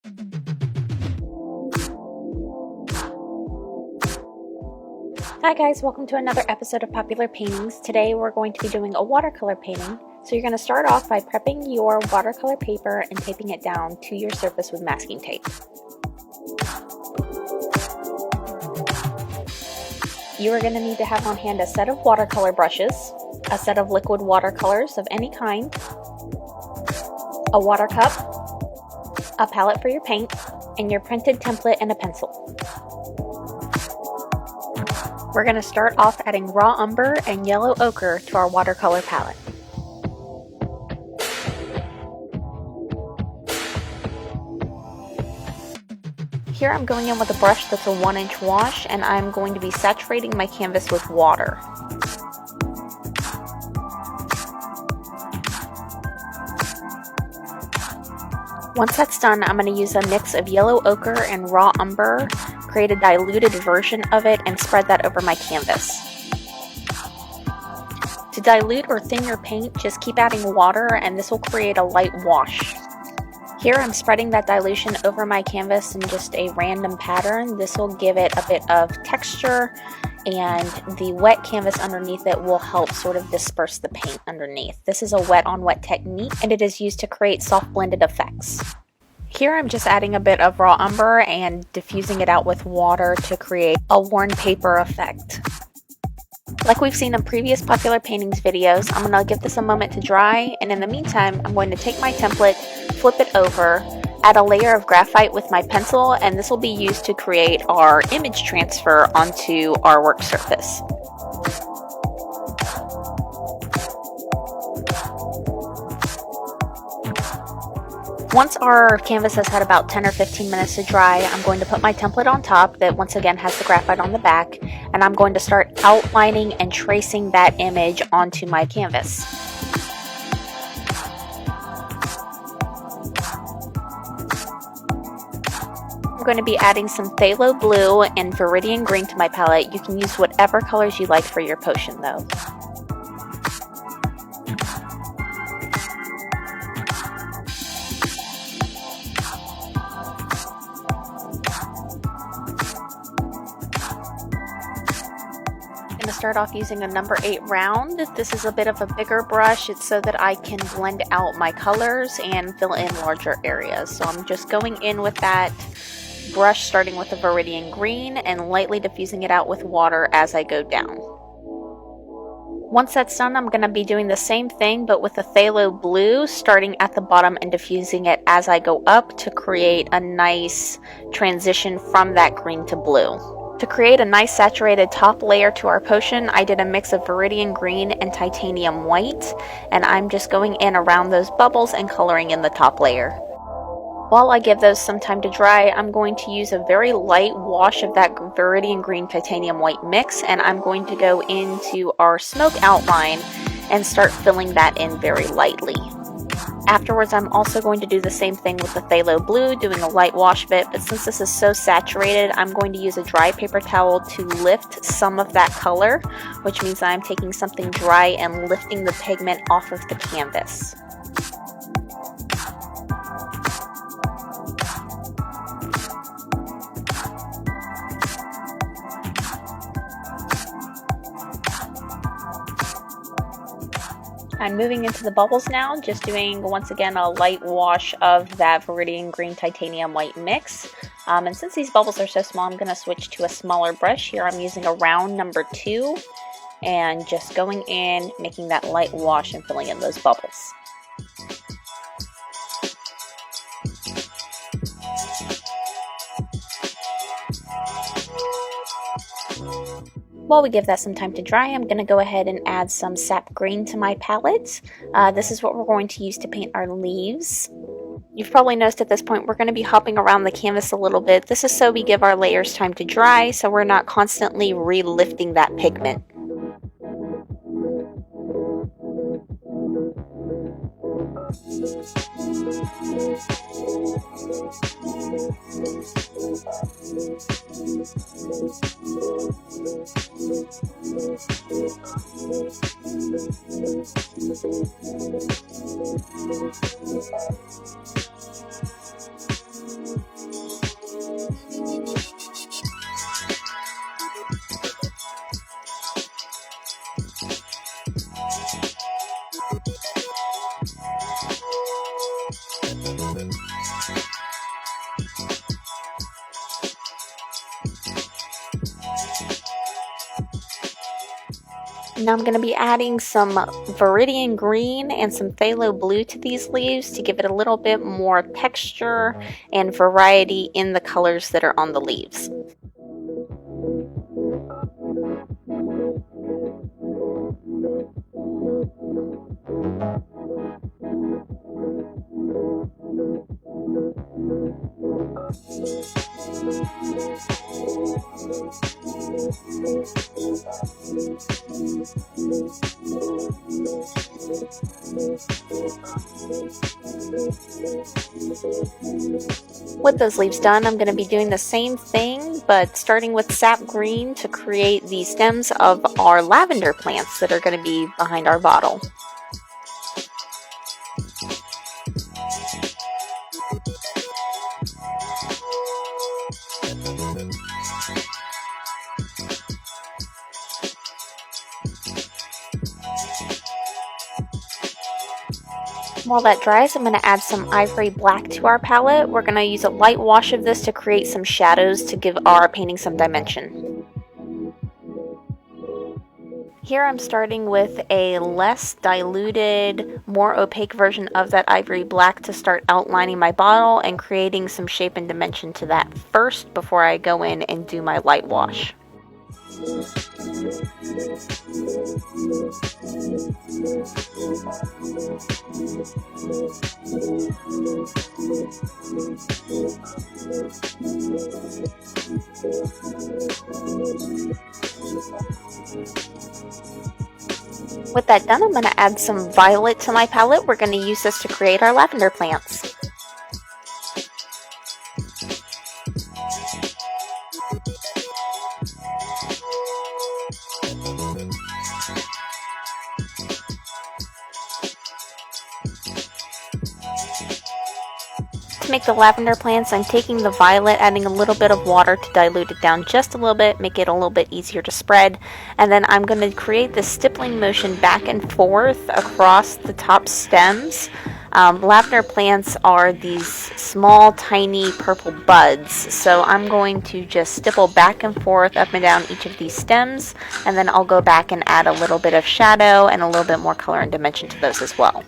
Hi guys, welcome to another episode of Popular Paintings. Today we're going to be doing a watercolor painting. So you're going to start off by prepping your watercolor paper and taping it down to your surface with masking tape. You are going to need to have on hand a set of watercolor brushes, a set of liquid watercolors of any kind, a water cup, a palette for your paint, and your printed template and a pencil. We're going to start off adding raw umber and yellow ochre to our watercolor palette. Here I'm going in with a brush that's a 1-inch wash, and I'm going to be saturating my canvas with water. Once that's done, I'm going to use a mix of yellow ochre and raw umber, create a diluted version of it, and spread that over my canvas. To dilute or thin your paint, just keep adding water and this will create a light wash. Here I'm spreading that dilution over my canvas in just a random pattern. This will give it a bit of texture, and the wet canvas underneath it will help sort of disperse the paint underneath. This is a wet on wet technique, and it is used to create soft blended effects. Here I'm just adding a bit of raw umber and diffusing it out with water to create a worn paper effect. Like we've seen in previous Popular Paintings videos, I'm going to give this a moment to dry, and in the meantime I'm going to take my template, flip it over, add a layer of graphite with my pencil, and this will be used to create our image transfer onto our work surface. Once our canvas has had about 10 or 15 minutes to dry, I'm going to put my template on top that once again has the graphite on the back, and I'm going to start outlining and tracing that image onto my canvas. I'm going to be adding some phthalo blue and viridian green to my palette. You can use whatever colors you like for your potion though. I'm going to start off using a number 8 round. This is a bit of a bigger brush. It's so that I can blend out my colors and fill in larger areas. So I'm just going in with that brush, starting with a viridian green and lightly diffusing it out with water as I go down. Once that's done, I'm going to be doing the same thing but with a phthalo blue, starting at the bottom and diffusing it as I go up to create a nice transition from that green to blue. To create a nice saturated top layer to our potion, I did a mix of viridian green and titanium white, and I'm just going in around those bubbles and coloring in the top layer. While I give those some time to dry, I'm going to use a very light wash of that viridian green titanium white mix, and I'm going to go into our smoke outline and start filling that in very lightly. Afterwards, I'm also going to do the same thing with the phthalo blue, doing a light wash of it, but since this is so saturated, I'm going to use a dry paper towel to lift some of that color, which means I'm taking something dry and lifting the pigment off of the canvas. I'm moving into the bubbles now, just doing once again a light wash of that viridian green titanium white mix. And since these bubbles are so small, I'm going to switch to a smaller brush. Here I'm using a round number 2 and just going in, making that light wash and filling in those bubbles. While we give that some time to dry, I'm going to go ahead and add some sap green to my palette. This is what we're going to use to paint our leaves. You've probably noticed at this point we're going to be hopping around the canvas a little bit. This is so we give our layers time to dry, so we're not constantly re-lifting that pigment. Now I'm going to be adding some Viridian Green and some Phthalo Blue to these leaves to give it a little bit more texture and variety in the colors that are on the leaves. With those leaves done, I'm going to be doing the same thing, but starting with sap green to create the stems of our lavender plants that are going to be behind our bottle. While that dries, I'm going to add some ivory black to our palette. We're going to use a light wash of this to create some shadows to give our painting some dimension. Here I'm starting with a less diluted, more opaque version of that ivory black to start outlining my bottle and creating some shape and dimension to that first before I go in and do my light wash. With that done, I'm going to add some violet to my palette. We're going to use this to create our lavender plants. To make the lavender plants, I'm taking the violet, adding a little bit of water to dilute it down just a little bit, make it a little bit easier to spread, and then I'm going to create this stippling motion back and forth across the top stems. Lavender plants are these small, tiny purple buds, so I'm going to just stipple back and forth up and down each of these stems, and then I'll go back and add a little bit of shadow and a little bit more color and dimension to those as well.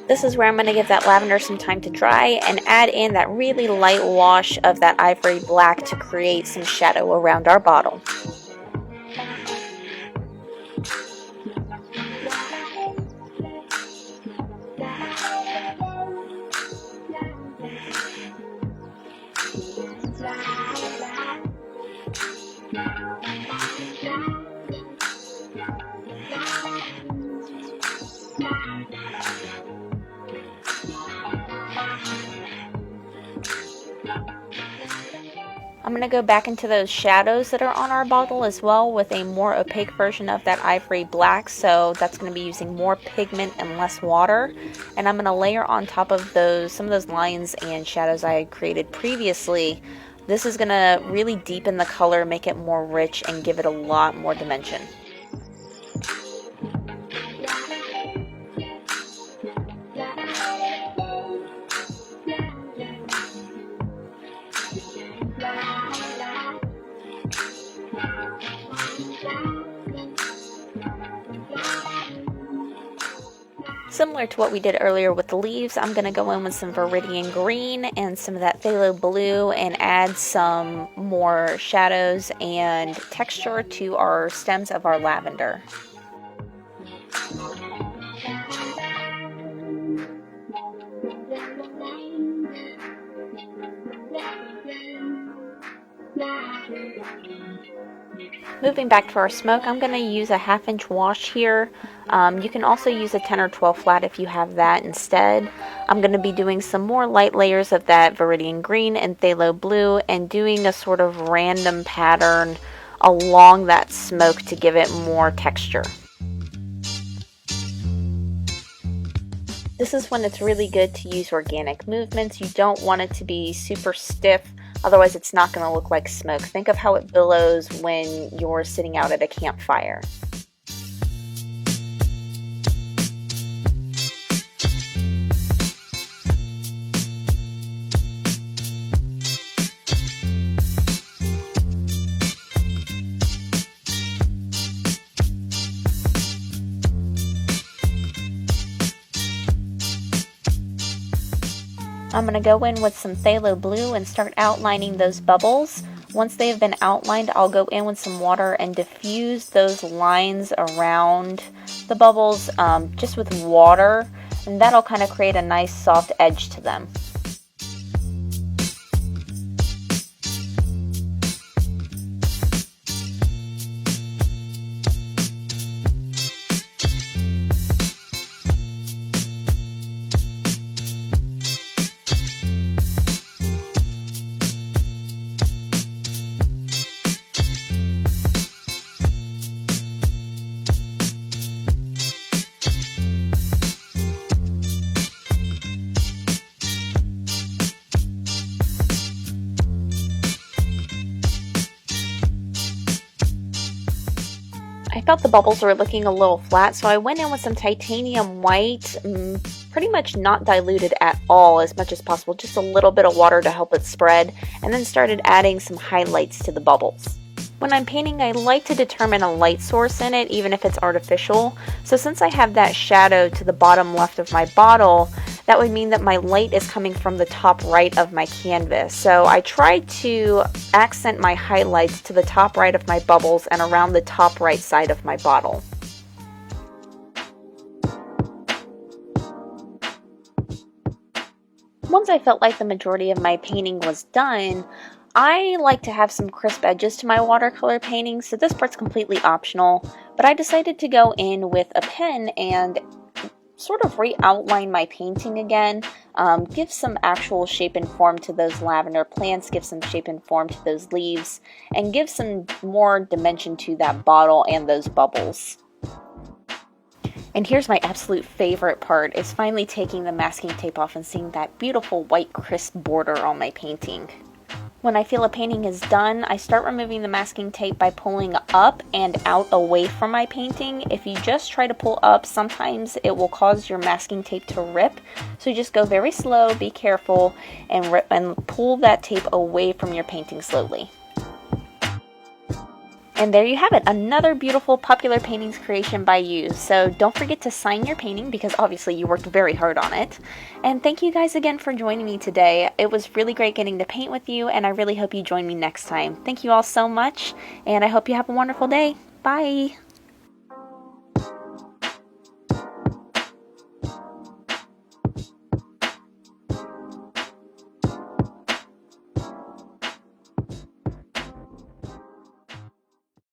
This is where I'm going to give that lavender some time to dry and add in that really light wash of that ivory black to create some shadow around our bottle. I'm going to go back into those shadows that are on our bottle as well with a more opaque version of that ivory black, so that's going to be using more pigment and less water. And I'm going to layer on top of those some of those lines and shadows I had created previously. This is going to really deepen the color, make it more rich, and give it a lot more dimension. Similar to what we did earlier with the leaves, I'm going to go in with some Viridian Green and some of that Phthalo Blue and add some more shadows and texture to our stems of our lavender. Moving back to our smoke, I'm going to use a 1/2 inch wash here. You can also use a 10 or 12 flat if you have that instead. I'm going to be doing some more light layers of that Viridian Green and Phthalo Blue and doing a sort of random pattern along that smoke to give it more texture. This is when it's really good to use organic movements. You don't want it to be super stiff, otherwise it's not going to look like smoke. Think of how it billows when you're sitting out at a campfire. I'm going to go in with some phthalo blue and start outlining those bubbles. Once they have been outlined, I'll go in with some water and diffuse those lines around the bubbles just with water, and that'll kind of create a nice soft edge to them. I felt the bubbles were looking a little flat, so I went in with some titanium white, pretty much not diluted at all, as much as possible, just a little bit of water to help it spread, and then started adding some highlights to the bubbles. When I'm painting, I like to determine a light source in it, even if it's artificial. So since I have that shadow to the bottom left of my bottle, that would mean that my light is coming from the top right of my canvas. So I try to accent my highlights to the top right of my bubbles and around the top right side of my bottle. Once I felt like the majority of my painting was done, I like to have some crisp edges to my watercolor paintings, so this part's completely optional, but I decided to go in with a pen and sort of re-outline my painting again, give some actual shape and form to those lavender plants, give some shape and form to those leaves, and give some more dimension to that bottle and those bubbles. And here's my absolute favorite part, is finally taking the masking tape off and seeing that beautiful white crisp border on my painting. When I feel a painting is done, I start removing the masking tape by pulling up and out away from my painting. If you just try to pull up, sometimes it will cause your masking tape to rip. So just go very slow, be careful, and pull that tape away from your painting slowly. And there you have it, another beautiful Popular Paintings creation by you. So don't forget to sign your painting, because obviously you worked very hard on it. And thank you guys again for joining me today. It was really great getting to paint with you, and I really hope you join me next time. Thank you all so much, and I hope you have a wonderful day. Bye!